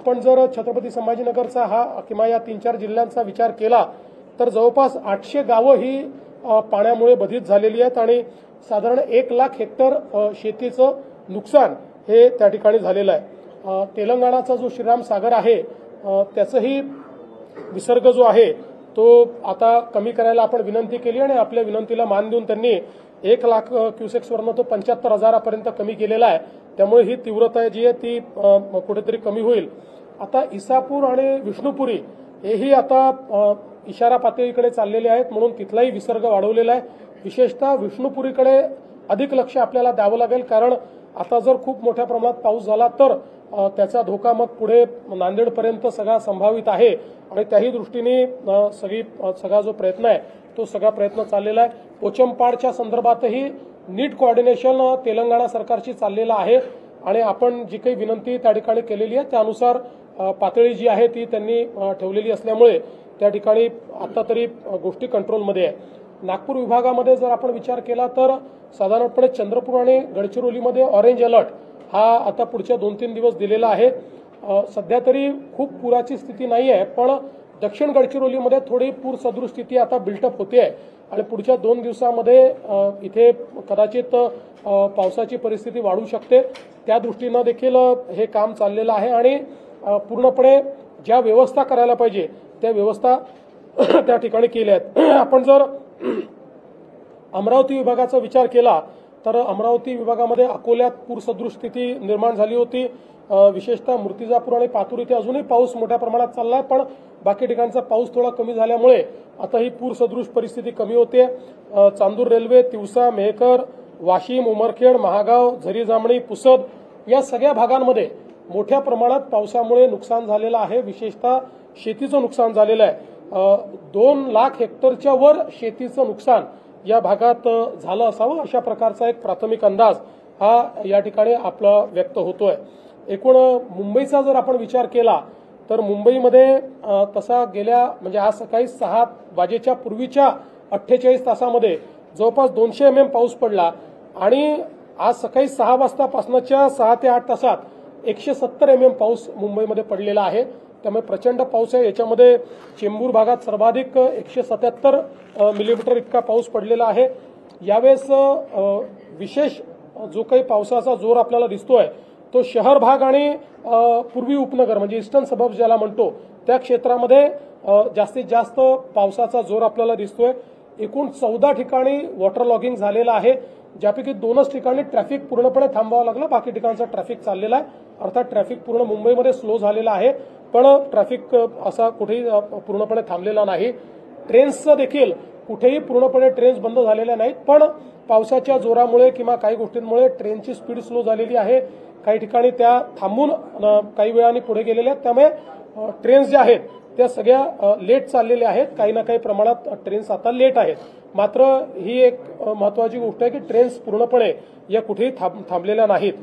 आपण जर छत्रपती संभाजीनगरचा हा किंवा या 3-4 जिल्ह्यांचा विचार केला तर जवळपास 800 गावं ही पाण्यामुळे बाधित झालेली आहेत आणि साधारण 1 लाख हेक्टर शेतीचं नुकसान हे त्या ठिकाणी झालेलं आहे। तेलंगणाचा जो श्रीराम सागर आहे त्याचाही विसर्ग जो आहे तो आता कमी करायला आपण विनंती केली आणि आपल्या विनंतीला मान देऊन त्यांनी 1 लाख क्युसेक्सवरनं तो 75,000पर्यंत कमी केलेला आहे। त्यामुळे ही तीव्रता जी आहे ती कुठेतरी कमी होईल। आता इसापूर आणि विष्णुपुरी हेही आता इशारा पातळीकडे चाललेले आहेत म्हणून तिथलाही विसर्ग वाढवलेला आहे। विशेषतः विष्णुपुरीकडे अधिक लक्ष आपल्याला द्यावं लागेल कारण आता जर खूप मोठ्या प्रमाणात पाऊस झाला तर त्याचा धोका मग पुढे नांदेडपर्यंत सगळा संभावित आहे आणि त्याही दृष्टीने सगळा जो प्रयत्न आहे तो सगळा प्रयत्न चाललेला आहे। पोचमपाडच्या संदर्भातही नीट कोऑर्डिनेशन तेलंगणा सरकारची चाललेलं आहे आणि आपण जी काही विनंती त्या ठिकाणी केलेली आहे त्यानुसार पातळी जी आहे ती त्यांनी ठेवलेली असल्यामुळे त्या ठिकाणी आता तरी गोष्टी कंट्रोलमध्ये आहे। नागपूर विभागामध्ये जर आपण विचार केला तर साधारणपणे चंद्रपूर आणि गडचिरोलीमध्ये ऑरेंज अलर्ट हा आता पुढच्या 2-3 दिवस दिलेला आहे। सध्या तरी खूप पुराची स्थिती नाही आहे पण दक्षिण गडचिरोलीमध्ये थोडी पूर सदृश स्थिती आता बिल्टअप होते आहे आणि पुढच्या 2 दिवसामध्ये इथे कदाचित पावसाची परिस्थिती वाढू शकते। त्या दृष्टीने देखील हे काम चाललेलं आहे आणि पूर्णपणे ज्या व्यवस्था करायला पाहिजे त्या व्यवस्था त्या ठिकाणी केल्या आहेत। आपण जर अमरावती विभागाचा विचार केला तर अमरावती विभागामध्ये अकोल्यात पूरसदृश स्थिती निर्माण झाली होती। विशेषतः मूर्तिजापूर आणि पातूर इथे अजूनही पाऊस मोठ्या प्रमाणात चाललाय पण बाकी ठिकाणचा पाऊस थोडा कमी झाल्यामुळे आता ही पूरसदृश परिस्थिती कमी होते। चांदूर रेल्वे, तिवसा, मेहकर, वाशिम, उमरखेड, महागाव, झरी जामणी, पुसद या सगळ्या भागांमध्ये मोठ्या प्रमाणात पावसामुळे नुकसान झालेलं आहे। विशेषतः शेतीचं नुकसान झालेलं आहे। 2 लाख हेक्टरच्या वर शेतीचं नुकसान या भागात झालं असावं अशा प्रकारचा एक प्राथमिक अंदाज हा या ठिकाणी आपला व्यक्त होतोय। एकूण मुंबईचा जर आपण विचार केला तर मुंबईमध्ये तसा गेल्या म्हणजे आज सकाळी 6 वाजेच्या पूर्वीच्या 48 तासामध्ये जवळपास 200 mm पाऊस पडला आणि आज सकाळी 6 वाजतापासूनच्या 6 ते 8 तासात 170 mm पाऊस मुंबईमध्ये पडलेला आहे। त्यामुळे प्रचंड पाऊस आहे। याच्यामध्ये चेंबूर भागात सर्वाधिक 177 मिलीमीटर इतका पाऊस पडलेला आहे। यावेळेस विशेष जो काही पावसाचा जोर आपल्याला दिसतोय तो शहर भाग आणि पूर्वी उपनगर म्हणजे ईस्टर्न सबर्ब्स ज्याला म्हणतो त्या क्षेत्रामध्ये जास्तीत जास्त पावसाचा जोर आपल्याला दिसतोय। एकूण 14 ठिकाणी वॉटर लॉगिंग झालेलं आहे ज्यापैकी 2च ठिकाणी ट्रॅफिक पूर्णपणे थांबवावं लागलं, बाकी ठिकाणचा ट्रॅफिक चाललेला आहे। अर्थात ट्रॅफिक पूर्ण मुंबईमध्ये स्लो झालेला आहे पण ट्रॅफिक असा कुठेही पूर्णपणे थांबलेला नाही। ट्रेन्सचं देखील कुठेही पूर्णपणे ट्रेन्स बंद झालेल्या नाहीत पण पावसाच्या जोरामुळे किंवा काही गोष्टींमुळे ट्रेनची स्पीड स्लो झालेली आहे। काही ठिकाणी त्या थांबून काही वेळाने पुढे गेलेल्या आहेत त्यामुळे ट्रेन्स ज्या आहेत त्या सगळ्या लेट चाललेल्या आहेत। काही ना काही प्रमाणात ट्रेन्स आता लेट आहेत। मात्र ही एक महत्त्वाची गोष्ट आहे की ट्रेन्स पूर्णपणे या कुठेही थांबलेल्या नाहीत।